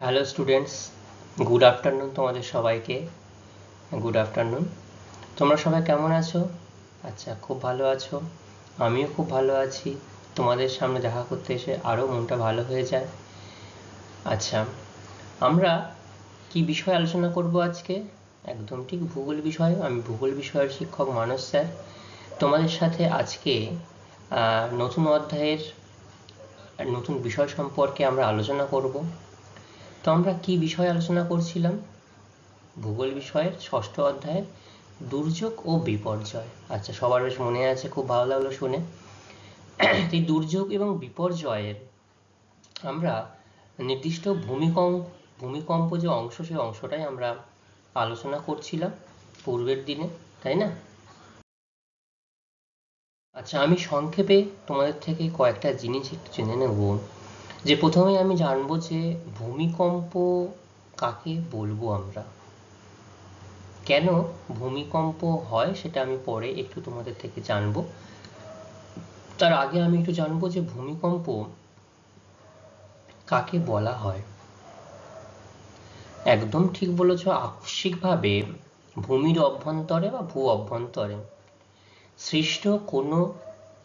Hello students, good afternoon তোমাদের সবাইকে। Good afternoon. তোমরা সবাই কেমন আছো? আচ্ছা, খুব ভালো আছো। আমিও খুব ভালো আছি। তোমাদের সামনে দেখা করতে এসে আরও মনটা ভালো হয়ে যায়। আচ্ছা, আমরা কি বিষয় আলোচনা করব আজকে? একদম ঠিক, ভূগোল বিষয়। আমি ভূগোল বিষয়ের শিক্ষক মানস স্যার। তোমাদের সাথে আজকে নতুন অধ্যায়ের নতুন বিষয় সম্পর্কে আমরা আলোচনা করব। তো আমরা কি বিষয় আলোচনা করছিলাম? ভূগোল বিষয়ের ষষ্ঠ অধ্যায়ের দুর্যোগ ও বিপর্যয়। আচ্ছা, সবার বেশ মনে আছে, খুব ভালো লাগলো শুনে। এই দুর্যোগ এবং বিপর্যয়ের আমরা নির্দিষ্ট ভূমিকম্প যে অংশ, সেই অংশটাই আমরা আলোচনা করছিলাম পূর্বের দিনে, তাই না? আচ্ছা, আমি সংক্ষেপে তোমাদের থেকে কয়েকটা জিনিস একটু জেনে নেব। যে প্রথমে আমি জানবো যে ভূমিকম্প কাকে বলবো আমরা, কেন ভূমিকম্প হয় সেটা আমি পরে একটু তোমাদের থেকে জানবো। তার আগে আমি একটু জানবো যে ভূমিকম্প কাকে বলা হয়। একদম ঠিক বলেছ, আকস্মিকভাবে ভূমির অভ্যন্তরে বা ভূ অভ্যন্তরে সৃষ্ট কোনো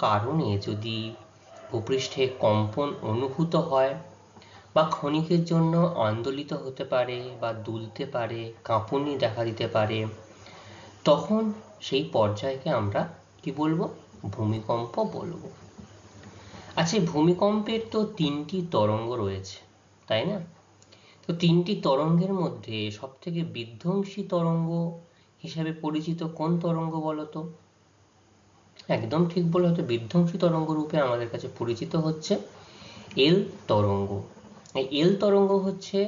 কারণে যদি ভূপৃষ্ঠে কম্পন অনুভূত হয় বা ক্ষণিকের জন্য আন্দোলিত হতে পারে বা দুলতে পারে, কাঁপুনি দেখা দিতে পারে, তখন সেই পর্যায়কে আমরা কি বলবো? ভূমিকম্প বলবো। আচ্ছা, ভূমিকম্পের তো তিনটি তরঙ্গ রয়েছে, তাই না? তো তিনটি তরঙ্গের মধ্যে সবথেকে বিধ্বংসী তরঙ্গ হিসাবে পরিচিত কোন তরঙ্গ বলো তো? একদম ঠিক বলে, হয়তো বিধ্বংসী তরঙ্গ রূপে আমাদের কাছে পরিচিত হচ্ছে এল তরঙ্গ। এই এল তরঙ্গ হচ্ছে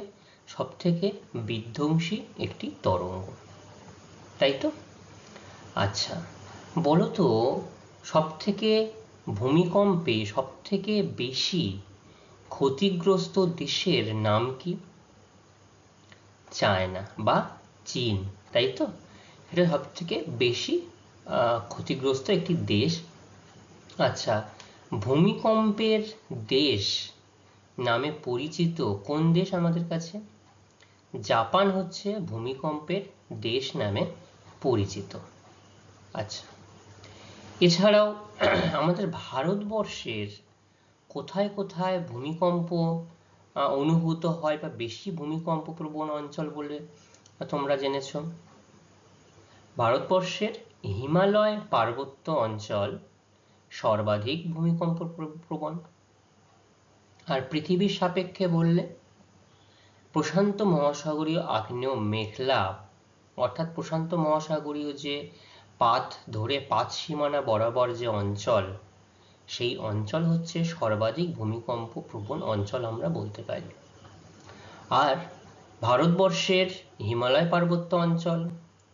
সবথেকে বিধ্বংসী একটি তরঙ্গ, তাই তো? আচ্ছা, বলো তো, সবথেকে ভূমিকম্পে সবথেকে বেশি ক্ষতিগ্রস্ত দেশের নাম কি? চায়না বা চীন, তাই তো? এটা সবথেকে বেশি ক্ষতিগ্রস্ত একটি দেশ। আচ্ছা, ভূমিকম্পের দেশ নামে পরিচিত কোন দেশ আমাদের কাছে? জাপান হচ্ছে ভূমিকম্পের দেশ নামে পরিচিত। আচ্ছা, এছাড়াও আমাদের ভারতবর্ষের কোথায় কোথায় ভূমিকম্প অনুভূত হয় বা বেশি ভূমিকম্প প্রবণ অঞ্চল বলে তোমরা জেনেছ? ভারতবর্ষের হিমালয় পার্বত্য অঞ্চল সর্বাধিক ভূমিকম্প প্রবণ। আর পৃথিবীর সাপেক্ষে বললে প্রশান্ত মহাসাগরীয় আগ্নেয় মেঘলা, অর্থাৎ প্রশান্ত মহাসাগরীয় যে পাত ধরে পাত সীমানা বরাবর যে অঞ্চল, সেই অঞ্চল হচ্ছে সর্বাধিক ভূমিকম্প প্রবণ অঞ্চল আমরা বলতে পারি। আর ভারতবর্ষের হিমালয় পার্বত্য অঞ্চল,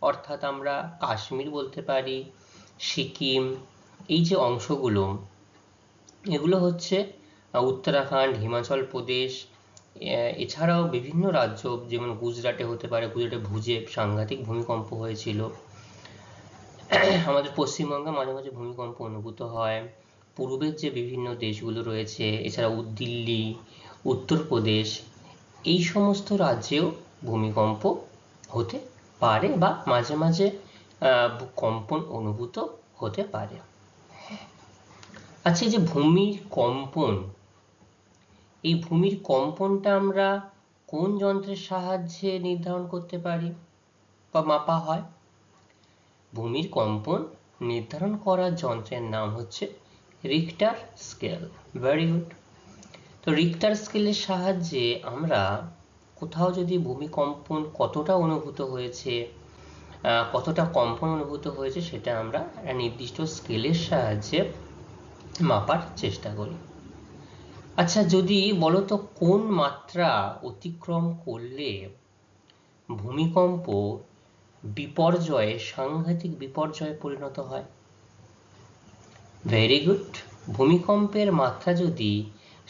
অর্থাৎ আমরা কাশ্মীর বলতে পারি, সিকিম, এই যে অংশগুলো, এগুলো হচ্ছে উত্তরাখণ্ড, হিমাচল প্রদেশ, এছাড়াও বিভিন্ন রাজ্য, যেমন গুজরাটে হতে পারে, গুজরাটে ভুজে সাংঘাতিক ভূমিকম্প হয়েছিল। আমাদের পশ্চিমবঙ্গে মাঝে মাঝে ভূমিকম্প অনুভূত হয়। পূর্বের যে বিভিন্ন দেশগুলো রয়েছে, এছাড়াও দিল্লি, উত্তরপ্রদেশ, এই সমস্ত রাজ্যেও ভূমিকম্প হতে পারে বা মাঝে মাঝে কম্পন অনুভূত হতে পারে। আচ্ছা, এই যে ভূমির কম্পন, এই ভূমির কম্পনটা আমরা কোন যন্ত্রের সাহায্যে নির্ধারণ করতে পারি বা মাপা হয়? ভূমির কম্পন নির্ধারণ করার যন্ত্রের নাম হচ্ছে রিক্টার স্কেল। Very good. তো রিক্টার স্কেলের সাহায্যে আমরা কোথাও যদি ভূমিকম্পন কতটা অনুভূত হয়েছে, কতটা কম্পন অনুভূত হয়েছে, সেটা আমরা একটা নির্দিষ্ট স্কেলের সাহায্যে মাপার চেষ্টা করি। আচ্ছা, যদি বলো তো কোন মাত্রা অতিক্রম করলে ভূমিকম্প বিপর্যয়ে, সাংঘাতিক বিপর্যয়ে পরিণত হয়? Very good. ভূমিকম্পের মাত্রা যদি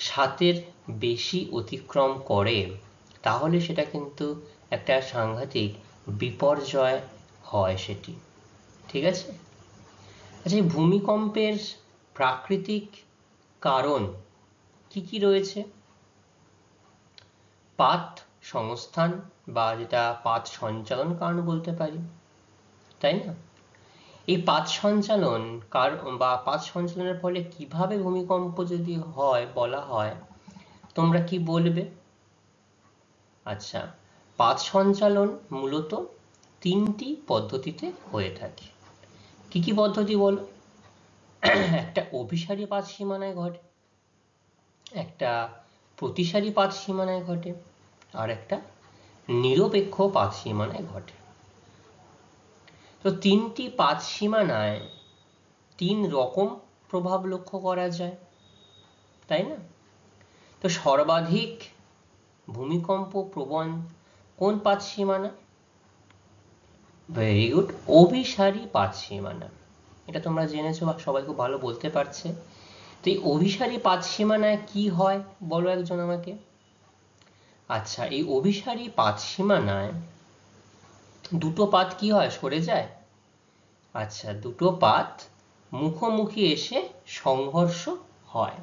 7-এর বেশি অতিক্রম করে, তাহলে সেটা কিন্তু একটা সাংঘাতিক বিপর্যয় হয় সেটি, ঠিক আছে? আচ্ছা, এই ভূমিকম্পের প্রাকৃতিক কারণ কি কি রয়েছে? পাত সংস্থান বা যেটা পাত সঞ্চালন কারণ বলতে পারি, তাই না? এই পাত সঞ্চালন বা পাত সঞ্চালনের ফলে কিভাবে ভূমিকম্প যদি হয় বলা হয়, তোমরা কি বলবে? আচ্ছা, পাত সঞ্চালন মূলত 3টি পদ্ধতিতে হয়ে থাকে। কি কি পদ্ধতি বলো? একটা অভিসারী পাত সীমানায় ঘটে, একটা প্রতিসারী পাত সীমানায় ঘটে, আর একটা নিরপেক্ষ পাত সীমানায় ঘটে। তো 3টি পাত সীমানায় 3 রকম প্রভাব লক্ষ্য করা যায়, তাই না? তো সর্বাধিক ভূমিকম্প প্রবণ কোন পাত সীমানা? ভেরি গুড, অভিসারী পাত সীমানা। এটা তোমরা জেনেছো বা সবাই খুব ভালো বলতে পারছে। তো এই অভিসারী পাত সীমানায় কি হয় বলো একজন আমাকে। আচ্ছা, এই অভিসারী পাত সীমানায় দুটো পাত কি হয়, সরে যায়? আচ্ছা, দুটো পাত মুখোমুখি এসে সংঘর্ষ হয়,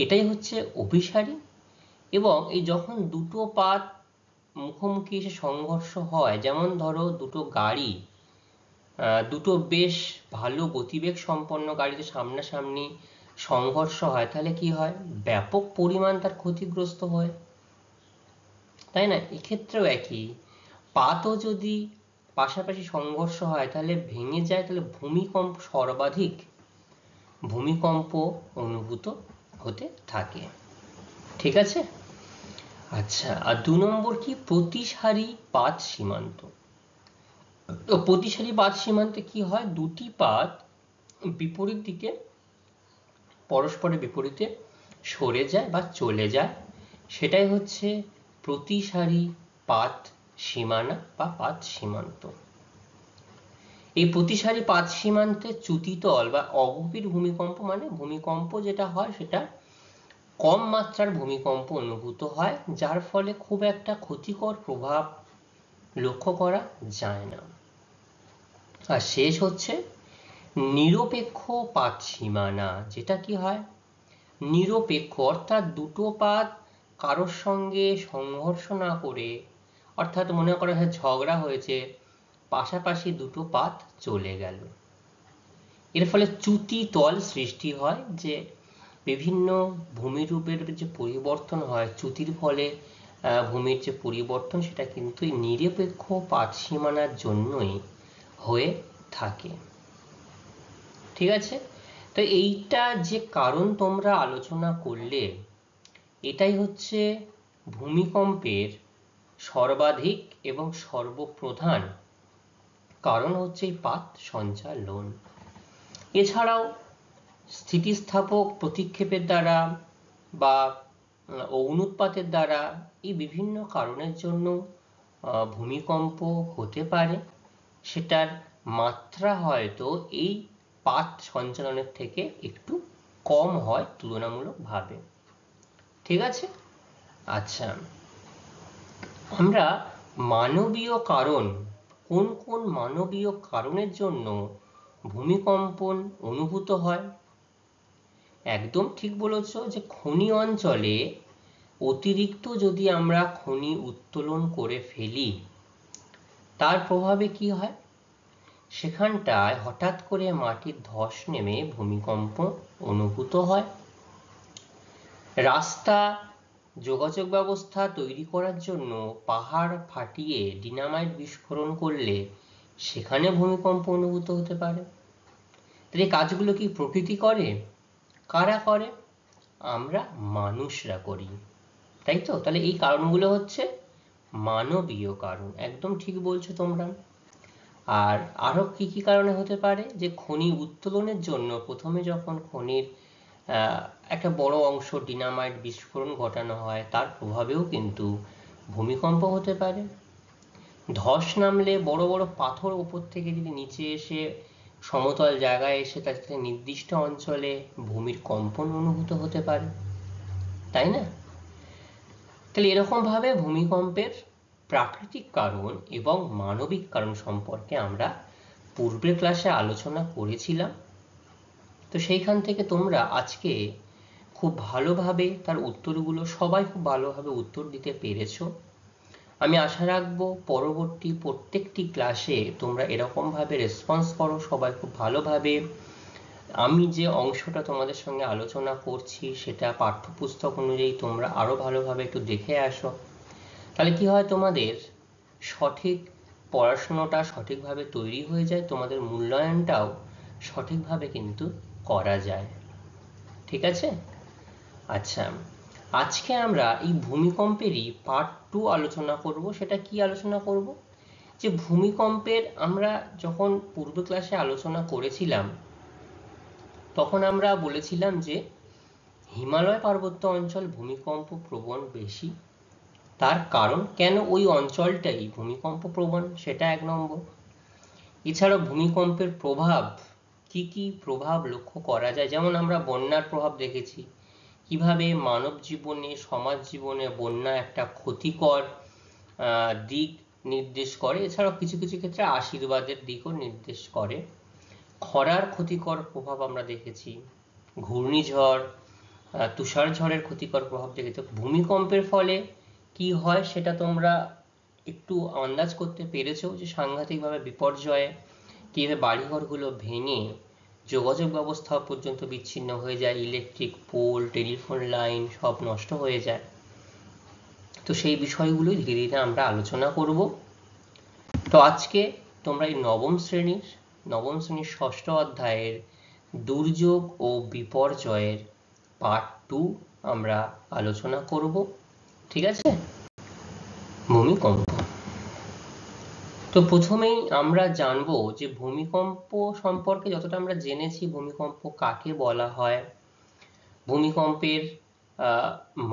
এটাই হচ্ছে অভিসারী। এবং এই যখন দুটো পাত মুখোমুখি এসে সংঘর্ষ হয়, যেমন ধরো দুটো গাড়ি, দুটো বেশ ভালো গতিবেগ সম্পন্ন গাড়িতে সামনাসামনি সংঘর্ষ হয়, তাহলে কি হয়? ব্যাপক পরিমাণ তার ক্ষতিগ্রস্ত হয়, তাই না? এক্ষেত্রেও একই, পাতও যদি পাশাপাশি সংঘর্ষ হয় তাহলে ভেঙে যায়, তাহলে ভূমিকম্প সর্বাধিক ভূমিকম্প অনুভূত হতে থাকে। ঠিক আছে? আচ্ছা, আর 2 নম্বর কি? প্রতিসারী পাত সীমান্ত। তো প্রতিসারী পাত সীমান্তে কি হয়? দুটি পাত বিপরীত দিকে পরস্পরের বিপরীতে সরে যায় বা চলে যায়, সেটাই হচ্ছে প্রতিসারী পাত সীমানা বা পাত সীমান্ত। এই প্রতিসারী পাত সীমান্তে চ্যুতিতল বা অগভীর ভূমিকম্প, মানে ভূমিকম্প যেটা হয় সেটা কম মাত্রার ভূমিকম্প অনুভূত হয়, যার ফলে খুব একটা ক্ষতিকর প্রভাব লক্ষ্য করা যায় না। আর শেষ হচ্ছে নিরপেক্ষ পাত সীমানা, যেটা কি হয়? নিরপেক্ষ, অর্থাৎ দুটো পাত কারোর সঙ্গে সংঘর্ষ না করে, অর্থাৎ মনে করা হয় ঝগড়া হয়েছে, পাশাপাশি দুটো পাত চলে গেল, এর ফলে চ্যুতি তল সৃষ্টি হয়। যে বিভিন্ন ভূমিরূপের যে পরিবর্তন হয় চ্যুতির ফলে, ভূমির যে পরিবর্তন, সেটা কিন্তু নিরপেক্ষ পাত সীমানার জন্যই হয়ে থাকে। ঠিক আছে? তো এইটা যে কারণ তোমরা আলোচনা করলে, এটাই হচ্ছে ভূমিকম্পের সর্বাধিক এবং সর্বপ্রধান কারণ হচ্ছে এই পাত সঞ্চালন। এছাড়াও স্থিতিস্থাপক প্রতিক্ষেপের দ্বারা বা অনুৎপাতের দ্বারা এই বিভিন্ন কারণের জন্য ভূমিকম্প হতে পারে, সেটার মাত্রা হয়তো এই পাত সঞ্চালনের থেকে একটু কম হয় তুলনামূলকভাবে। ঠিক আছে? আচ্ছা, আমরা মানবীয় কারণ, কোন কোন মানবীয় কারণের জন্য ভূমিকম্পন অনুভূত হয়? একদম ঠিক বলেছো, যে খনি অঞ্চলে অতিরিক্ত যদি আমরা খনি উত্তোলন করে ফেলি, তার প্রভাবে কি হয়? সেখানটায় হঠাৎ করে মাটির ধস নেমে ভূমিকম্প অনুভূত হয়। রাস্তা, যোগাযোগ ব্যবস্থা তৈরি করার জন্য পাহাড় ফাটিয়ে ডিনামাইট বিস্ফোরণ করলে সেখানে ভূমিকম্প অনুভূত হতে পারে। তাহলে এই কাজগুলো কি প্রকৃতি করে? কারা করে? আমরা মানুষরা করি, তাই তো? তাহলে এই কারণগুলো হচ্ছে মানবীয় কারণ। একদম ঠিক বলছো তোমরা। আর আরো কি কি কারণে হতে পারে? যে খনি উত্তোলনের জন্য প্রথমে যখন খনির একটা বড় অংশ ডিনামাইট বিস্ফোরণ ঘটানো হয়, তার প্রভাবেও কিন্তু ভূমিকম্প হতে পারে। ধস নামলে বড় বড় পাথর উপর থেকে যদি নিচে এসে সমতল জায়গায় এসে তার সাথে নির্দিষ্ট অঞ্চলে ভূমির কম্পন অনুভূত হতে পারে, তাই না? তাহলে এরকম ভাবে ভূমিকম্পের প্রাকৃতিক কারণ এবং মানবিক কারণ সম্পর্কে আমরা পূর্বের ক্লাসে আলোচনা করেছিলাম। তো সেইখান থেকে তোমরা আজকে খুব ভালোভাবে তার উত্তরগুলো সবাই খুব ভালোভাবে উত্তর দিতে পেরেছো। আমি আশা রাখবো পরবর্তী প্রত্যেকটি ক্লাসে তোমরা এরকমভাবে রেসপন্স করো, সবাই খুব ভালোভাবে আমি যে অংশটা তোমাদের সঙ্গে আলোচনা করছি সেটা পাঠ্যপুস্তক অনুযায়ী তোমরা আরো ভালোভাবে একটু দেখে আসো। তাহলে কি হয়, তোমাদের সঠিক পড়াশোনাটা সঠিকভাবে তৈরি হয়ে যায়, তোমাদের মূল্যায়নটাও সঠিকভাবে কিন্তু করা যায়। ঠিক আছে? আচ্ছা, আজকে আমরা এই ভূমিকম্পেরই পার্ট 2 আলোচনা করব। সেটা কি আলোচনা করব? যে ভূমিকম্পের আমরা যখন পূর্ব ক্লাসে আলোচনা করেছিলাম তখন আমরা বলেছিলাম যে হিমালয় পার্বত্য অঞ্চল ভূমিকম্প প্রবণ বেশি। তার কারণ কেন ওই অঞ্চলটাই ভূমিকম্প প্রবণ, সেটা 1 নম্বর। এছাড়াও ভূমিকম্পের প্রভাব, কি কি প্রভাব লক্ষ্য করা যায়, যেমন আমরা বন্যার প্রভাব দেখেছি, কিভাবে মানব জীবনে, সমাজ জীবনে বন্যা একটা ক্ষতিকর দিক নির্দেশ করে, এছাড়াও কিছু কিছু ক্ষেত্রে আশীর্বাদের দিকও নির্দেশ করে। খরার ক্ষতিকর প্রভাব আমরা দেখেছি, ঘূর্ণিঝড়, তুষার ঝড়ের ক্ষতিকর প্রভাব দেখেছি। ভূমিকম্পের ফলে কি হয় সেটা তোমরা একটু আন্দাজ করতে পেরেছো, যে সাংঘাতিকভাবে বিপর্যয়, কিভাবে বাড়িঘরগুলো ভেঙে যোগাযোগ ব্যবস্থা পর্যন্ত বিচ্ছিন্ন হয়ে যায়, ইলেকট্রিক পোল, টেলিফোন লাইন সব নষ্ট হয়ে যায়। তো সেই বিষয়গুলোই ধীরে ধীরে আমরা আলোচনা করব। তো আজকে তোমরা এই নবম শ্রেণীর ষষ্ঠ অধ্যায়ের দুর্যোগ ও বিপর্যয়ের পার্ট 2 আমরা আলোচনা করব। ঠিক আছে? ভূমিকম্প। তো প্রথমেই আমরা জানবো যে ভূমিকম্প সম্পর্কে যতটা আমরা জেনেছি, ভূমিকম্প কাকে বলা হয়, ভূমিকম্পের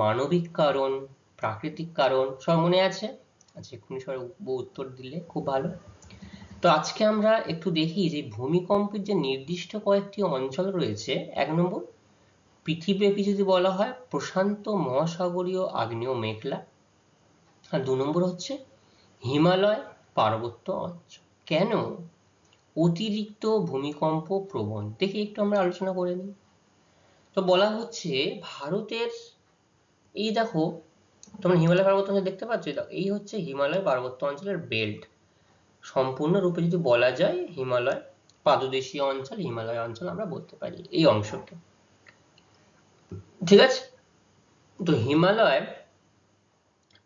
মানবিক কারণ, প্রাকৃতিক কারণ সব মনে আছে? আচ্ছা, এক্ষুনি সবাই উত্তর দিলে খুব ভালো। তো আজকে আমরা একটু দেখি যে ভূমিকম্পের যে নির্দিষ্ট কয়েকটি অঞ্চল রয়েছে। 1 নম্বর, পৃথিবীব্যাপী যদি বলা হয় প্রশান্ত মহাসাগরীয় আগ্নেয় মেঘলা। আর 2 নম্বর হচ্ছে হিমালয় পার্বত্য অঞ্চল। কেন অতিরিক্ত ভূমিকম্প প্রবণ, দেখি একটু আমরা আলোচনা করে নিই। তো বলা হচ্ছে ভারতের, এই দেখো তোমরা হিমালয় পার্বত্য অঞ্চল দেখতে পাচ্ছ, এই হচ্ছে হিমালয় পার্বত্য অঞ্চলের বেল্ট। সম্পূর্ণরূপে যদি বলা যায় হিমালয় পাদদেশীয় অঞ্চল, হিমালয় অঞ্চল আমরা বলতে পারি এই অংশকে। ঠিক আছে? তো হিমালয়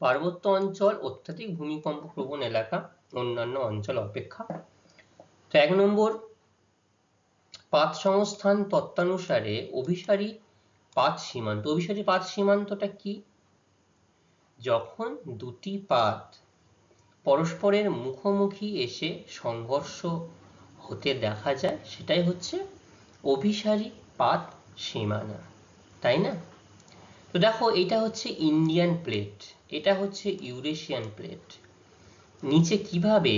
পার্বত্য অঞ্চল অত্যাধিক ভূমিকম্প প্রবণ এলাকা অন্যান্য অঞ্চল অপেক্ষা। তো 1 নম্বর, পাত সংস্থান তত্ত্বানুসারে অভিসারী পাত সীমান্ত। অভিসারী পাত সীমান্তটা কি? যখন দুটি পাত পরস্পরের মুখোমুখি এসে সংঘর্ষ হতে দেখা যায়, সেটাই হচ্ছে অভিসারী পাত সীমানা, তাই না? তো দেখো, এটা হচ্ছে ইন্ডিয়ান প্লেট, এটা হচ্ছে ইউরেশিয়ান প্লেট। নিচে কিভাবে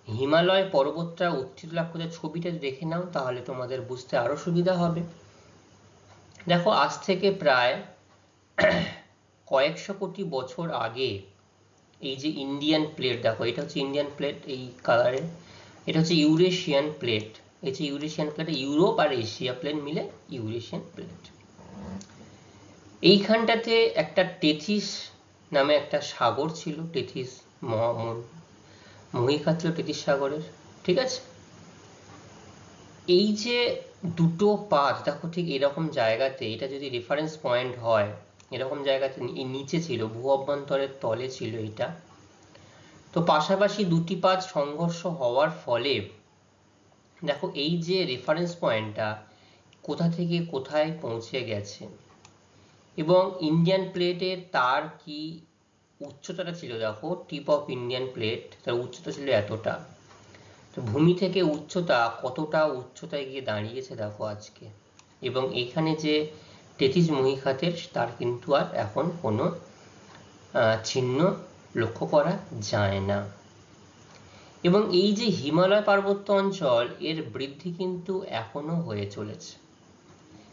হিমালয় পর্বতটা উত্থিত লাভ করে, ছবিটা দেখে নাও তাহলে তোমাদের বুঝতে আরো সুবিধা হবে। দেখো, আজ থেকে প্রায় কয়েকশো কোটি বছর আগে এই যে ইন্ডিয়ান প্লেট, দেখো এটা হচ্ছে ইন্ডিয়ান প্লেট এই কালারে, এটা হচ্ছে ইউরেশিয়ান প্লেট। এই যে ইউরেশিয়ান প্লেট, ইউরোপ আর এশিয়া প্লেট মিলে ইউরেশিয়ান প্লেট। এইখানটাতে একটা টেথিস নামে একটা সাগর ছিল, টেথিস মহিকা ছিল টেথিস সাগরের। ঠিক আছে? এই যে দুটো পাত, দেখো ঠিক এরকম জায়গাতে, এটা যদি রেফারেন্স পয়েন্ট হয়, এরকম জায়গাতে নিচে ছিল, ভূ অভ্যন্তরের তলে ছিল এটা। তো পাশাপাশি দুটি পাত সংঘর্ষ হওয়ার ফলে দেখো এই যে রেফারেন্স পয়েন্টটা কোথা থেকে কোথায় পৌঁছে গেছে, এবং ইন্ডিয়ান প্লেটের তার কি উচ্চতাটা ছিল, দেখো টিপ অফ ইন্ডিয়ান প্লেট তার উচ্চতা ছিল এতটা। তো ভূমি থেকে উচ্চতা কতটা উচ্চতায় গিয়ে দাঁড়িয়েছে দেখো আজকে। এবং এখানে যে টেথিস মহিখাতের, তার কিন্তু আর এখন কোনো চিহ্ন লক্ষ্য করা যায় না। এবং এই যে হিমালয় পার্বত্য অঞ্চল, এর বৃদ্ধি কিন্তু এখনো হয়ে চলেছে,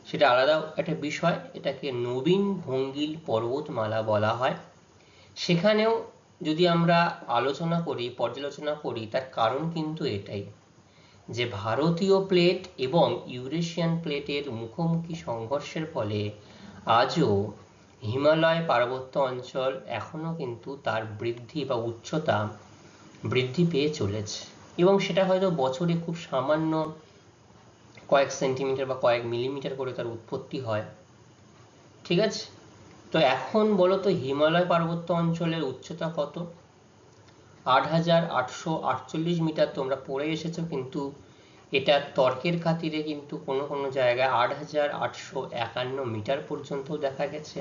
সেটা আলাদা একটা বিষয়। এটাকে নবীন ভঙ্গিল পর্বতমালা বলা হয়। সেখানেও যদি আমরা পর্যালোচনা করি, তার কারণ কিন্তু এটাই, যে ভারতীয় প্লেট এবং ইউরেশিয়ান প্লেটের মুখোমুখি সংঘর্ষের ফলে আজও হিমালয় পার্বত্য অঞ্চল এখনো কিন্তু তার বৃদ্ধি বা উচ্চতা বৃদ্ধি পেয়ে চলেছে, এবং সেটা হয়তো বছরে খুব সামান্য কয়েক সেন্টিমিটার বা কয়েক মিলিমিটার করে তার উৎপত্তি হয়। ঠিক আছে, তো এখন বলো তো হিমালয় পার্বত্য অঞ্চলের উচ্চতা কত? 8,848 মিটার তোমরা পড়ে এসেছো, কিন্তু এটা তর্কের খাতিরে কিন্তু কোনো কোনো জায়গায় 8,851 মিটার পর্যন্ত দেখা গেছে।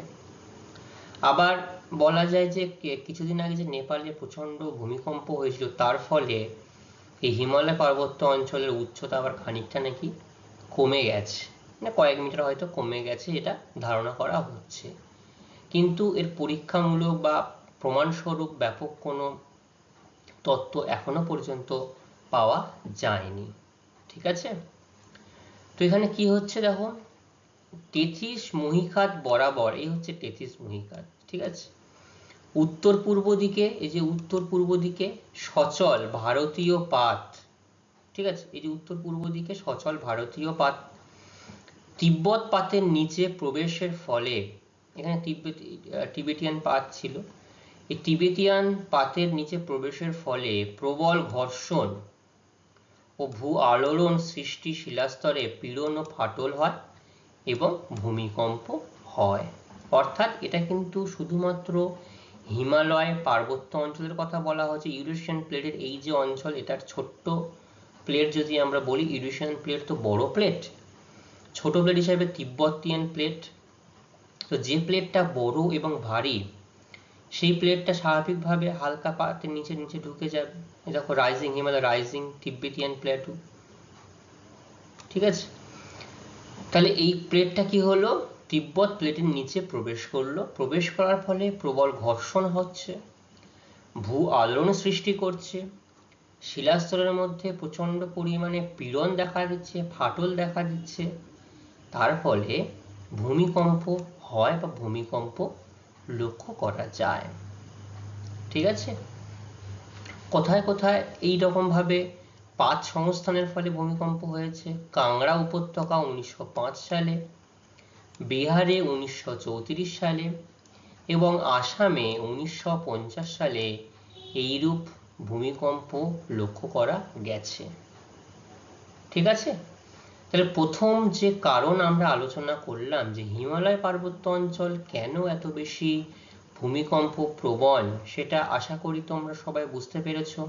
আবার বলা যায় যে কিছুদিন আগে যে নেপালে প্রচন্ড ভূমিকম্প হয়েছিল, তার ফলে এই হিমালয় পার্বত্য অঞ্চলের উচ্চতা আবার খানিকটা নাকি কমে গেছে, মানে কয়েক মিটার হয়তো কমে গেছে, এটা ধারণা করা হচ্ছে। কিন্তু এর পরীক্ষামূলক বা প্রমাণস্বরূপ ব্যাপক কোনো তত্ত্ব এখনো পর্যন্ত পাওয়া যায়নি। ঠিক আছে, তো এখানে কি হচ্ছে দেখো, তেথিস মহীখাত বরাবর, এই হচ্ছে তেথিস মহীখাত। ঠিক আছে, উত্তর পূর্ব দিকে, এই যে উত্তর পূর্ব দিকে সচল ভারতীয় পাত, ঠিক আছে, এই যে উত্তর পূর্ব দিকে সচল ভারতীয় পাত তিব্বত পাতের নিচে প্রবেশের ফলে, এখানে তিবেটিয়ান পাত ছিল, এই তিবেটিয়ান পাতের নিচে প্রবেশের ফলে প্রবল ঘর্ষণ ও ভূ আলোড়ন সৃষ্টি শিলাস্তরে পীড়ন ও ফাটল হয় এবং ভূমিকম্প হয়। অর্থাৎ এটা কিন্তু শুধুমাত্র হিমালয় পার্বত্য অঞ্চলের কথা বলা হচ্ছে। ইউরেশিয়ান প্লেটের এই যে অঞ্চল, এটার ছোট্ট প্লেট যদি আমরা বলি, ইউরেশিয়ান প্লেট তো বড় প্লেট, ছোট প্লেট হিসাবে তিব্বতিয়ান প্লেট। তো যে প্লেটটা বড় এবং ভারী, সেই প্লেটটা স্বাভাবিকভাবে হালকা পাতের নিচে নিচে ঢুকে যাবে। দেখো rising Himalaya, rising Tibetan plateau. ঠিক আছে, তাহলে এই প্লেটটা কি হলো, তিব্বত প্লেটের নিচে প্রবেশ করলো, প্রবেশ করার ফলে প্রবল ঘর্ষণ হচ্ছে, ভূ আলোড়ন সৃষ্টি করছে, শিলাস্তরের মধ্যে প্রচন্ড পরিমাণে পীড়ন দেখা দিচ্ছে, ফাটল দেখা দিচ্ছে, তার ফলে ভূমিকম্প হয় বা ভূমিকম্প লক্ষ্য করা যায়। ঠিক আছে, কোথায় কোথায় এই রকম ভাবে পাত সংস্থানের ফলে ভূমিকম্প হয়েছে? কাংড়া উপত্যকা 1905 সালে, বিহারে 1934 সালে এবং আসামে 1950 সালে এইরূপ ভূমিকম্প লক্ষ্য করা গেছে। ঠিক আছে, তাহলে প্রথম যে কারণ আমরা আলোচনা করলাম যে হিমালয় পার্বত্য অঞ্চল কেন এত বেশি ভূমিকম্প প্রবণ, সেটা আশা করি তোমরা সবাই বুঝতে পেরেছো।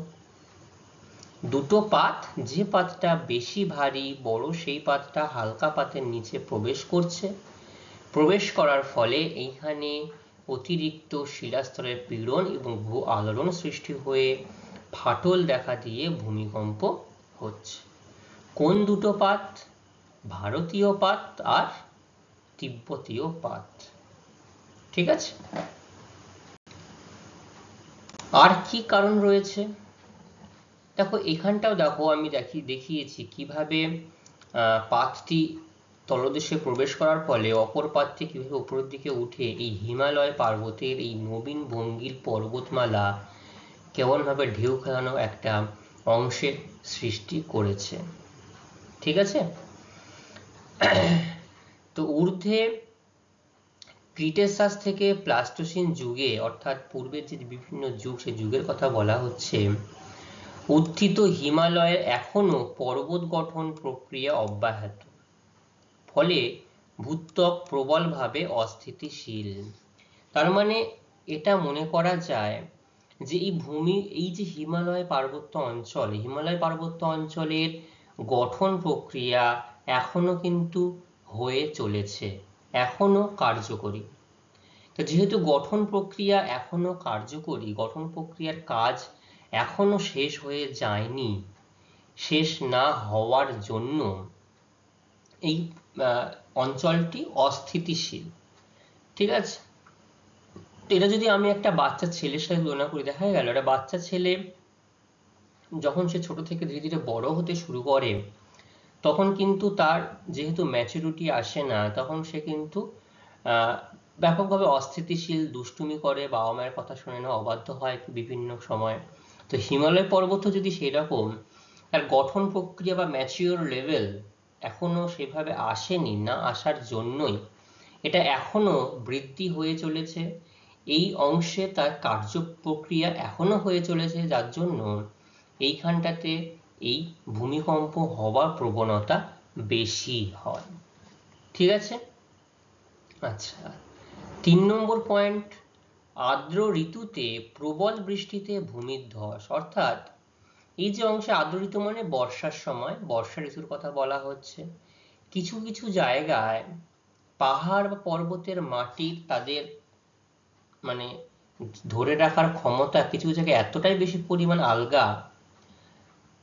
দুটো পাত, যে পাতটা বেশি ভারী বড়, সেই পাতটা হালকা পাতের নিচে প্রবেশ করছে, প্রবেশ করার ফলে এইখানে অতিরিক্ত শিলাস্তরের পীড়ন এবং ভূ আলোড়ন সৃষ্টি হয়ে ফাটল দেখা দিয়ে ভূমিকম্প হচ্ছে। কোন দুটো পাত? ভারতীয় পাত আর তিব্বতীয় পাত। ঠিক আছে, আর কি কারণ রয়েছে দেখো, এখানটাও দেখো আমি দেখিয়েছি কিভাবে পাতটি তলদেশে প্রবেশ করার ফলে অপর পাতটি কিভাবে উপরের দিকে উঠে এই হিমালয় পার্বতের এই নবীন ভঙ্গির পর্বতমালা কেমনভাবে ঢেউ খেলানো একটা অংশের সৃষ্টি করেছে। ঠিক আছে, তো ঊর্ধ্বে ক্রিটেসাস থেকে প্লাস্টোসিন যুগে, অর্থাৎ পূর্বের যে বিভিন্ন যুগ, সেই যুগের কথা বলা হচ্ছে, উত্থিত হিমালয়ের এখনো পর্বত গঠন প্রক্রিয়া অব্যাহত, ফলে ভূত্বক প্রবলভাবে অস্থিতিশীল। তার মানে এটা মনে করা যায় যে এই যে হিমালয় পার্বত্য অঞ্চল, হিমালয় পার্বত্য অঞ্চলের গঠন প্রক্রিয়া এখনো কিন্তু হয়ে চলেছে, এখনো কার্যকরী। তো যেহেতু গঠন প্রক্রিয়া এখনো কার্যকরী, গঠন প্রক্রিয়ার কাজ এখনো শেষ হয়ে যায়নি, শেষ না হওয়ার জন্য এই অঞ্চলটি অস্থিতিশীল। ঠিক আছে, এটা যদি আমি একটা বাচ্চা ছেলের সাথে তুলনা করি, দেখা গেল একটা বাচ্চা ছেলে যখন সে ছোট থেকে ধীরে ধীরে বড় হতে শুরু করে, তখন কিন্তু তার যেহেতু ম্যাচুরিটি আসে না, তখন সে কিন্তু ব্যাপকভাবে অস্থিতিশীল, দুষ্টুমি করে, বাবা মায়ের কথা শুনে না, অবাধ্য হয় বিভিন্ন সময়। তো হিমালয় পর্বত যদি সেরকম তার গঠন প্রক্রিয়া বা ম্যাচিওর লেভেল এখনো সেভাবে আসেনি, না আসার জন্যই এটা এখনো বৃদ্ধি হয়ে চলেছে, এই অংশে তার কার্য প্রক্রিয়া এখনো হয়ে চলেছে, যার জন্য এইখানটাতে এই ভূমিকম্প হওয়ার প্রবণতা বেশি হয়। ঠিক আছে। আচ্ছা, 3 নম্বর পয়েন্ট, আর্দ্র ঋতুতে প্রবল বৃষ্টিতে ভূমিধ্বস। অর্থাৎ এই যে অংশে আর্দ্র ঋতু মানে বর্ষার সময়, বর্ষা ঋতুর কথা বলা হচ্ছে, কিছু কিছু জায়গায় পাহাড় বা পর্বতের মাটির তাদের মানে ধরে রাখার ক্ষমতা কিছু জায়গায় এতটাই বেশি পরিমাণ আলগা,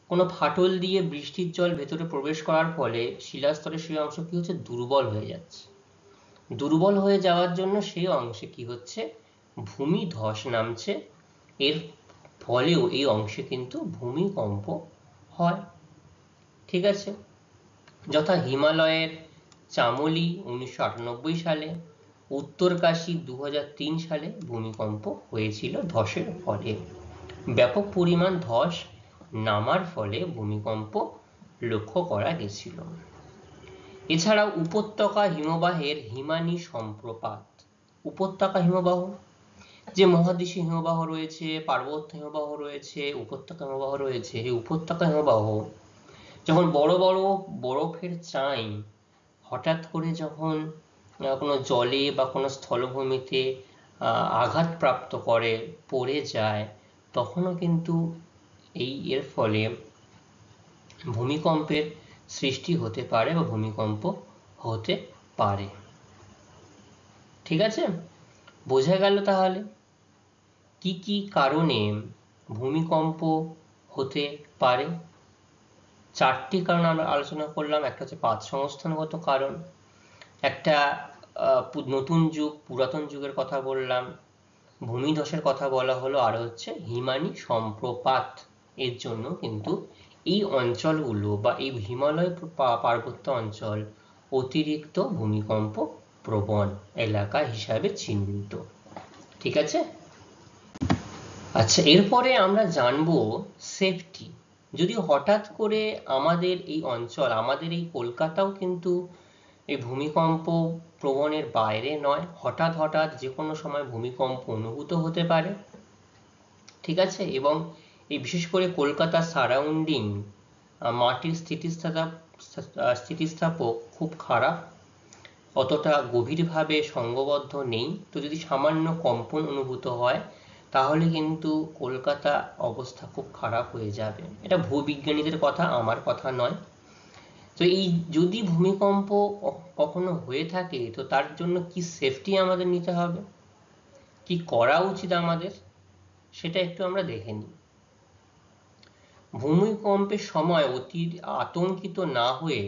কোনো ফাটল দিয়ে বৃষ্টির জল ভেতরে প্রবেশ করার ফলে শিলাস্তরের সেই অংশ কি হচ্ছে, দুর্বল হয়ে যাচ্ছে। দুর্বল হয়ে যাওয়ার জন্য সেই অংশে কি হচ্ছে, ভূমিধস নামছে। এর ফলেও এই অংশে কিন্তু ভূমিকম্প হয়। ঠিক আছে। যথা হিমালয়ের চামোলি 1998 সালে, উত্তরকাশী 2003 সালে ভূমিকম্প হয়েছিল ধসের ফলে। ব্যাপক পরিমাণ ধস নামার ফলে ভূমিকম্প লক্ষ্য করা গেছিল। এছাড়াও উপত্যকা হিমবাহের হিমানি সম্প্রপাত। উপত্যকা হিমবাহ, যে মহাদেশীয় হিমবাহ রয়েছে, পার্বত্য হিমবাহ রয়েছে, উপত্যকা হিমবাহ রয়েছে, এই উপত্যকা হিমবাহ যখন বড় বড় বরফের চাই হঠাৎ করে যখন কোনো জলে বা কোনো স্থলভূমিতে আঘাতপ্রাপ্ত করে, পড়ে যায়, তখনও কিন্তু এর ফলে ভূমিকম্পের সৃষ্টি হতে পারে বা ভূমিকম্প হতে পারে। ঠিক আছে, বোঝা গেল তাহলে কি কি কারণে ভূমিকম্প হতে পারে। 4টি কারণ আমরা আলোচনা করলাম। একটা হচ্ছে পাত সংস্থানগত কারণ, একটা নতুন যুগ পুরাতন যুগের কথা বললাম, ভূমিধসের কথা বলা হলো, আর হচ্ছে হিমানি সম্প্রপাত। এর জন্য কিন্তু এই অঞ্চলগুলো বা এই হিমালয় পার্বত্য অঞ্চল অতিরিক্ত ভূমিকম্প প্রবণ এলাকা হিসাবে চিহ্নিত। ঠিক আছে। আচ্ছা, এরপরে আমরা জানবো সেফটি। যদি হঠাৎ করে আমাদের এই অঞ্চল, আমাদের এই কলকাতাও কিন্তু এই ভূমিকম্প প্রবণের বাইরে নয়, হঠাৎ হঠাৎ যে কোনো সময় ভূমিকম্প অনুভূত হতে পারে। ঠিক আছে। এবং এই বিশেষ করে কলকাতার সারাউন্ডিং মাটির স্থিতিস্থাপক খুব খারাপ, অতটা গভীরভাবে সংঘবদ্ধ নেই। তো যদি সামান্য কম্পন অনুভূত হয় তাহলে কিন্তু কলকাতা অবস্থা খুব খারাপ হয়ে যাবে। এটা ভূবিজ্ঞানীদের কথা, আমার কথা নয়। তো এই যদি ভূমিকম্প কখনো হয়ে থাকে তো তার জন্য কি সেফটি আমাদের নিতে হবে, কি করা উচিত আমাদের, সেটা একটু আমরা দেখে নিই। ভূমিকম্পের সময় অতি আতঙ্কিত না হয়ে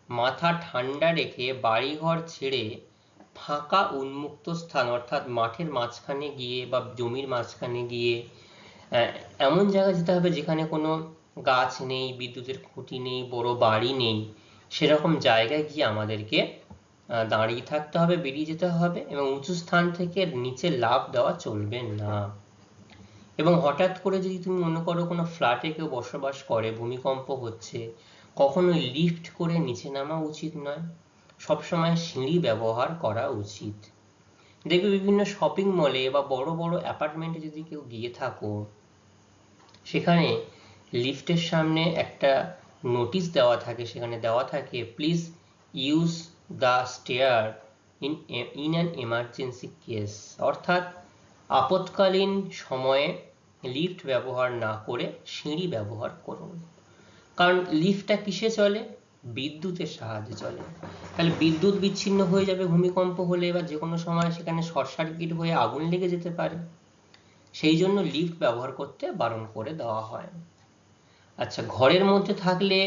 মাথা ঠান্ডা রেখে বাড়িঘর ছেড়ে ফাঁকা উন্মুক্ত স্থান, অর্থাৎ মাঠের মাঝখানে গিয়ে বা জমির মাঝখানে গিয়ে এমন জায়গায় যেতে হবে যেখানে কোনো গাছ নেই, বিদ্যুতের খুঁটি নেই, বড় বাড়ি নেই, সেরকম জায়গায় গিয়ে আমাদেরকে দাঁড়িয়ে থাকতে হবে, বেরিয়ে যেতে হবে। এবং উঁচু স্থান থেকে নিচে লাফ দেওয়া চলবে না। এবং হঠাৎ করে যদি তুমি মনে করো কোনো ফ্ল্যাটে কেউ বসবাস করে, ভূমিকম্প হচ্ছে, কখনোই লিফট করে নিচে নামা উচিত নয়, সবসময় সিঁড়ি ব্যবহার করা উচিত। দেখবে বিভিন্ন শপিং মলে বা বড় বড় অ্যাপার্টমেন্টে যদি কেউ গিয়ে থাকো, সেখানে লিফটের সামনে একটা নোটিশ দেওয়া থাকে, সেখানে দেওয়া থাকে please use the stair in an emergency case, অর্থাৎ আপৎকালীন সময়ে লিফট ব্যবহার না করে সিঁড়ি ব্যবহার করুন। কারণ লিফটটা কিসে চলে, বিদ্যুতের সাহায্যে চলে। তাহলে বিদ্যুৎ বিচ্ছিন্ন হয়ে যাবে ভূমিকম্প হলে, বা যে কোনো সময় সেখানে শর্ট সার্কিট হয়ে আগুন লেগে যেতে পারে। সেই জন্য লিফট ব্যবহার করতে বারণ করে দেওয়া হয়। আচ্ছা, ঘরের মধ্যে থাকলে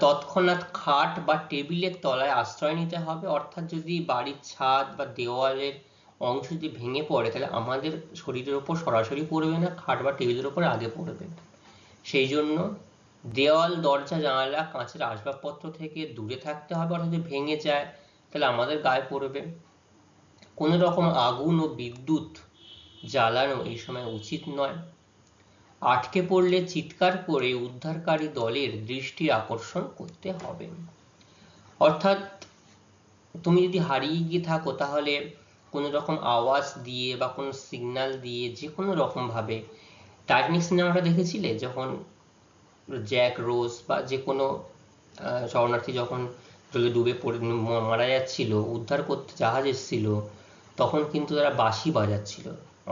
তৎক্ষণাৎ খাট বা টেবিলের তলায় আশ্রয় নিতে হবে। অর্থাৎ যদি বাড়ির ছাদ বা দেওয়ালের অংশ যদি ভেঙে পড়ে তাহলে আমাদের শরীরের ওপর সরাসরি পড়বে না, খাট বা টেবিলের ওপর আগে পড়বে। সেই জন্য দেওয়াল, দরজা, জানালা, কাঁচের আসবাবপত্র থেকে দূরে থাকতে হবে। অর্থাৎ যদি ভেঙে যায় তাহলে আমাদের গায়ে পড়বে। কোনো রকম আগুন ও বিদ্যুৎ জ্বালানো এই সময় উচিত নয়। আটকে পড়লে চিৎকার করে উদ্ধারকারী দলের দৃষ্টি আকর্ষণ করতে হবে। অর্থাৎ তুমি যদি হারিয়ে গিয়ে থাকো তাহলে কোনো রকম আওয়াজ দিয়ে বা কোনো সিগন্যাল দিয়ে যে কোনো রকম ভাবে, টাইটানিক সিনেমাটা দেখেছিলে যখন জ্যাক রোজ বা যে কোনো শরণার্থী যখন জলে ডুবে পড়ে মারা যাচ্ছিল, উদ্ধার করতে জাহাজ এসেছিল, তখন কিন্তু তারা বাঁশি বাজাচ্ছিল।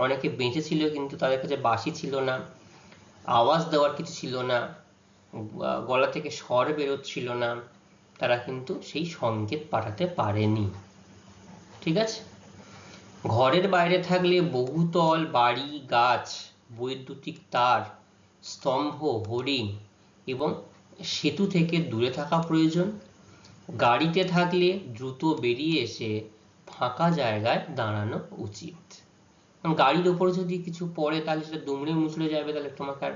অনেকে বেঁচে ছিল কিন্তু তাদের কাছে বাঁশি ছিল না, আওয়াজ দেওয়ার কিছু ছিল না, গলা থেকে স্বর বেরোচ্ছিল না, তারা কিন্তু সেই সংকেত পাঠাতে পারেনি। ঠিক আছে? ঘরের বাইরে থাকলে বহুতল বাড়ি, গাছ, বৈদ্যুতিক তার, স্তম্ভ, হরিণ এবং সেতু থেকে দূরে থাকা প্রয়োজন। গাড়িতে থাকলে দ্রুত বেরিয়ে এসে ফাঁকা জায়গায় দাঁড়ানো উচিত। গাড়ির ওপরে যদি কিছু পড়ে তাহলে সেটা দুমড়ে মুচড়ে যাবে, তাহলে তোমাকে আর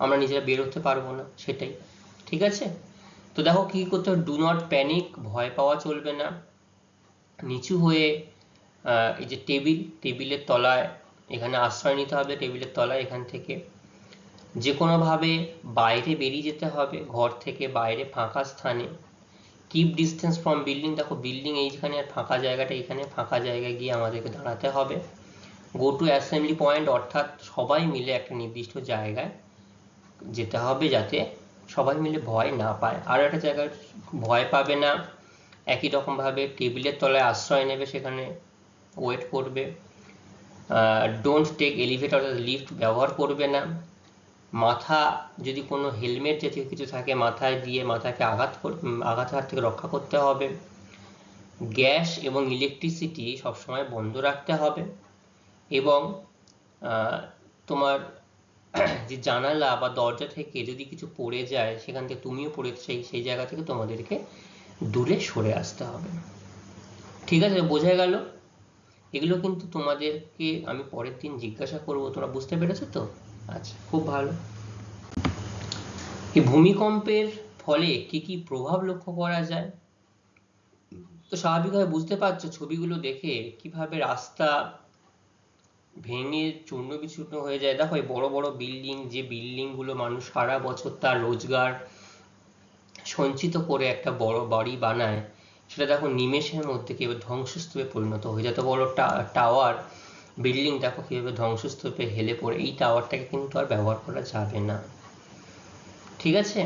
আমরা নিজেরা বেরোতে পারবো না, সেটাই। ঠিক আছে? তো দেখো কি করতে হবে, ডু নট প্যানিক, ভয় পাওয়া চলবে না। নিচু হয়ে এই যে টেবিলের তলায় এখানে আশ্রয় নিতে হবে, টেবিলের তলায় এখান থেকে যে কোনোভাবে বাইরে বেরিয়ে যেতে হবে, ঘর থেকে বাইরে ফাঁকা স্থানে। কিপ ডিস্টেন্স ফ্রম বিল্ডিং, দেখো বিল্ডিং এইখানে আর ফাঁকা জায়গাটা এখানে, ফাঁকা জায়গায় গিয়ে আমাদেরকে দাঁড়াতে হবে। গো টু অ্যাসেম্বলি পয়েন্ট, অর্থাৎ সবাই মিলে একটা নির্দিষ্ট জায়গায় যেতে হবে যাতে সবাই মিলে ভয় না পায়। আর একটা জায়গায় ভয় পাবে না, একই রকমভাবে টেবিলের তলায় আশ্রয় নেবে, সেখানে ওয়েট করবে। ডোন্ট টেক এলিভেটর, লিফট ব্যবহার করবে না। মাথা যদি কোনো হেলমেট জাতীয় কিছু থাকে মাথায় দিয়ে মাথাকে আঘাতের হাত থেকে রক্ষা করতে হবে। গ্যাস এবং ইলেকট্রিসিটি সবসময় বন্ধ রাখতে হবে। এবং তোমার যে জানালা বা দরজা থেকে যদি কিছু পড়ে যায়, সেখান থেকে তুমিও পড়ে সেই জায়গা থেকে তোমাদেরকে দূরে সরে আসতে হবে। ঠিক আছে? বোঝা গেল? এগুলো কিন্তু তোমাদেরকে আমি পরের দিন জিজ্ঞাসা করবো, তোমরা বুঝতে পেরেছো তো? আচ্ছা, খুব ভালো। এই ভূমিকম্পের ফলে কি কি প্রভাব লক্ষ্য করা যায়? তো স্বাভাবিকভাবে বুঝতে পারছো ছবিগুলো দেখে কিভাবে রাস্তা ভেঙে চূর্ণ বিচূর্ণ হয়ে যায়। দেখো এই বড় বড় বিল্ডিং, যে বিল্ডিং গুলো মানুষ সারা বছর তার রোজগার সঞ্চিত করে একটা বড় বাড়ি বানায়, সেটা দেখো নিমেষের মধ্যে কিভাবে ধ্বংসস্তূপে পরিণত হয়ে যায়। বড় টাওয়ার বিল্ডিং দেখো কিভাবে ধ্বংসস্তূপে হেলে পড়ে। এই টাওয়ারটাকে কিন্তু আর ব্যবহার করা যাবে না। ঠিক আছে?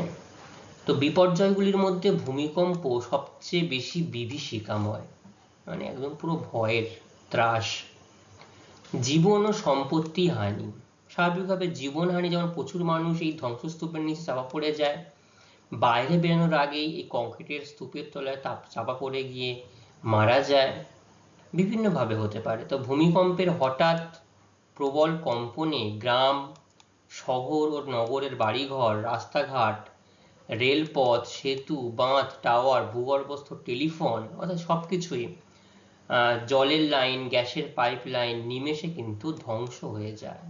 তো বিপর্যয়গুলির মধ্যে ভূমিকম্প সবচেয়ে বেশি বিভীষিকাময়, মানে একদম পুরো ভয়ের, ত্রাস। জীবন ও সম্পত্তি হানি, স্বাভাবিকভাবে জীবনহানি, যেমন প্রচুর মানুষ এই ধ্বংসস্তূপের নিচে চাপা পড়ে যায়, বাইরে বেরোনোর আগেই এই কংক্রিটের স্তূপের তলায় চাপা পড়ে গিয়ে মারা যায়। বিভিন্নভাবে হতে পারে। তো ভূমিকম্পের হঠাৎ প্রবল কম্পনে গ্রাম, শহর ও নগরের বাড়িঘর, রাস্তাঘাট, রেলপথ, সেতু, বাঁধ, টাওয়ার, ভূগর্ভস্থ টেলিফোন, অর্থাৎ সবকিছুই, জলের লাইন, গ্যাসের পাইপ লাইন নিমেষে কিন্তু ধ্বংস হয়ে যায়।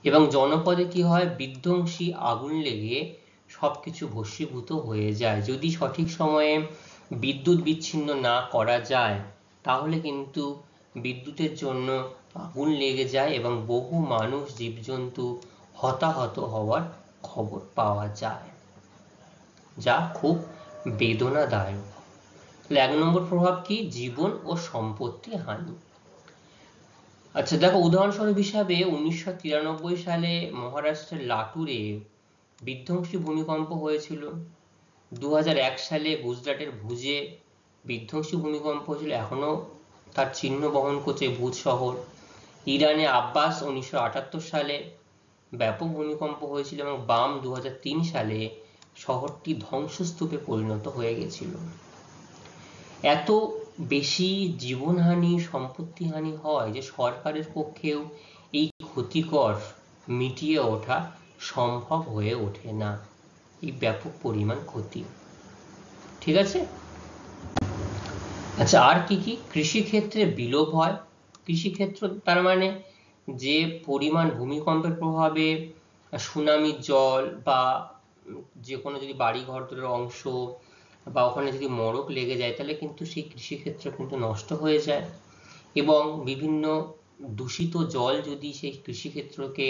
এবং জনপদে কি হয়, বিধ্বংসী আগুন লেগে সবকিছু ভস্মীভূত হয়ে যায়। যদি সঠিক সময়ে বিদ্যুৎ বিচ্ছিন্ন না করা যায় তাহলে কিন্তু বিদ্যুতের জন্য আগুন লেগে যায় এবং বহু মানুষ, জীবজন্তু হতাহত হওয়ার খবর পাওয়া যায়, যা খুব বেদনাদায়ক। 1 নম্বর প্রভাব কি, জীবন ও সম্পত্তি হানি। আচ্ছা দেখো, উদাহরণস্বরূপ হিসাবে 1993 সালে মহারাষ্ট্রের লাটুরে বিধ্বংসী ভূমিকম্প হয়েছিল। 2001 সালে গুজরাটের ভুজে বিধ্বংসী ভূমিকম্প হয়েছিল, এখনো তার চিহ্ন বহন করছে ভুজ শহর। ইরানে আব্বাস 1978 সালে ব্যাপক ভূমিকম্প হয়েছিল এবং বাম 2003 সালে শহরটি ধ্বংসস্তূপে পরিণত হয়ে গেছিল। এত বেশি জীবনহানি, সম্পত্তিহানি হয় যে সরকারের পক্ষেও এই ক্ষতিকর মিটিয়ে ওঠা সম্ভব হয়ে ওঠে না, এই ব্যাপক পরিমাণ ক্ষতি। ঠিক আছে? আচ্ছা, আর কি কি? কৃষিক্ষেত্রে বিলোপ হয়। কৃষিক্ষেত্র তার মানে যে পরিমাণ ভূমিকম্পের প্রভাবে সুনামির জল বা যে কোনো যদি বাড়ি ঘরের অংশ বা ওখানে যদি মড়ক লেগে যায় তাহলে কিন্তু সেই কৃষিক্ষেত্র কিন্তু নষ্ট হয়ে যায়। এবং বিভিন্ন দূষিত জল যদি সেই কৃষিক্ষেত্রকে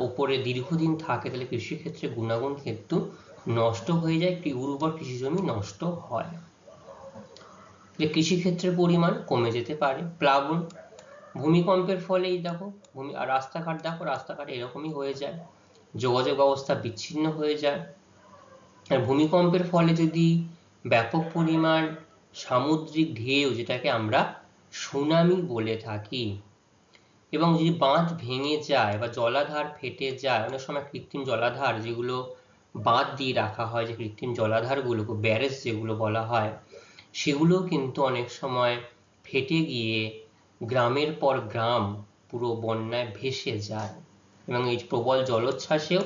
ওপরে দীর্ঘদিন থাকে তাহলে কৃষিক্ষেত্রে গুণাগুণ কিন্তু নষ্ট হয়ে যায়, উর্বর কৃষি জমি নষ্ট হয়। যে কৃষিক্ষেত্রের পরিমাণ কমে যেতে পারে। প্লাবন, ভূমিকম্পের ফলে এই দেখো আর রাস্তাঘাট দেখো, রাস্তাঘাট এরকমই হয়ে যায়, যোগাযোগ ব্যবস্থা বিচ্ছিন্ন হয়ে যায়। আর ভূমিকম্পের ফলে যদি ব্যাপক পরিমাণ সামুদ্রিক ঢেউ, যেটাকে আমরা সুনামি বলে থাকি, এবং যদি বাঁধ ভেঙে যায় বা জলাধার ফেটে যায়, অনেক সময় কৃত্রিম জলাধার যেগুলো বাঁধ দিয়ে রাখা হয়, যে কৃত্রিম জলাধারগুলোকে ব্যারেজ যেগুলো বলা হয়, সেগুলো কিন্তু অনেক সময় ফেটে গিয়ে গ্রামের পর গ্রাম পুরো বন্যায় ভেসে যায়, এবং এই প্রবল জলোচ্ছ্বাসেও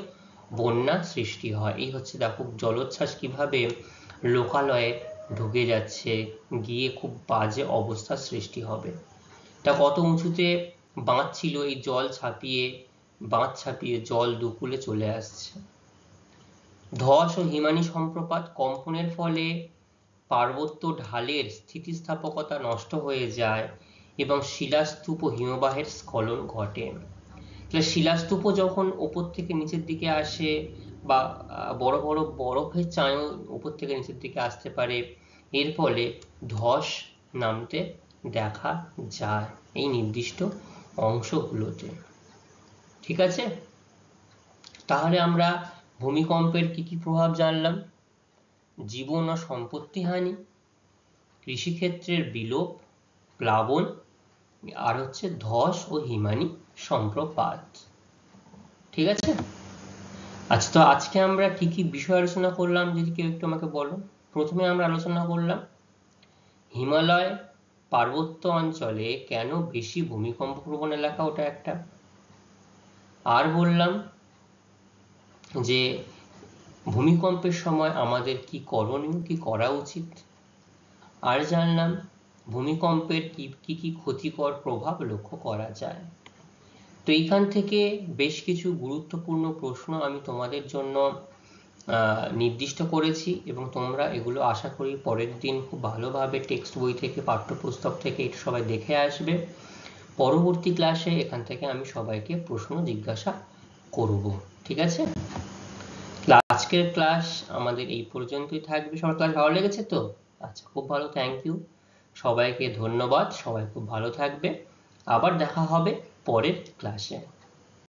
বন্যা সৃষ্টি হয়। এই হচ্ছে দেখো জলোচ্ছ্বাস কিভাবে লোকালয়ে ঢুকে যাচ্ছে, গিয়ে খুব বাজে অবস্থার সৃষ্টি হবে। তা কত উঁচুতে বাঁধ ছিল, এই বাঁধ ছাপিয়ে জল দুকুলে চলে আসছে। ধস ও হিমানি সম্প্রপাত, কম্পনের ফলে পার্বত্য ঢালের স্থিতিস্থাপকতা নষ্ট হয়ে যায় এবং শিলাস্তূপ ও হিমবাহের স্খলন ঘটে। শিলাস্তূপ যখন ওপর থেকে নিচের দিকে আসে, বা বড় বড় বরফের চাঁও ওপর থেকে নিচের দিকে আসতে পারে, এর ফলে ধস নামতে দেখা যায় এই নির্দিষ্ট অংশগুলোতে। ঠিক আছে, তাহলে আমরা ভূমিকম্পের কি কি প্রভাব জানলাম? জীবন ও সম্পত্তি হানি, কৃষিক্ষেত্রের বিলোপ, প্লাবন, আর হচ্ছে ধস ও হিমানি সম্প্রপাত। ঠিক আছে, আচ্ছা, তো আজকে আমরা কি কি বিষয় আলোচনা করলাম যদি কেউ একটু আমাকে বলো। প্রথমে আমরা আলোচনা করলাম হিমালয় পার্বত্য অঞ্চলে কেন বেশি ভূমিকম্প প্রবণ এলাকা, ওটা একটা। আর বললাম যে ভূমিকম্পের সময় আমাদের কি করণীয়, কি করা উচিত। আর জানলাম ভূমিকম্পের কি কি ক্ষতিকর প্রভাব লক্ষ্য করা যায়। তো এইখান থেকে বেশ কিছু গুরুত্বপূর্ণ প্রশ্ন আমি তোমাদের জন্য নির্দিষ্ট করেছি, এবং তোমরা এগুলো আশা করি পরের দিন খুব ভালোভাবে টেক্সট বই থেকে, পাঠ্যপুস্তক থেকে এটা সবাই দেখে আসবে। পরবর্তী ক্লাসে এখান থেকে আমি সবাইকে প্রশ্ন জিজ্ঞাসা করব। ঠিক আছে, আজকের ক্লাস আমাদের এই পর্যন্তই থাকবে। সবার ক্লাস ভালো লেগেছে তো? আচ্ছা, খুব ভালো, থ্যাংক ইউ, সবাইকে ধন্যবাদ, সবাই খুব ভালো থাকবে। আবার দেখা হবে পরের ক্লাসে।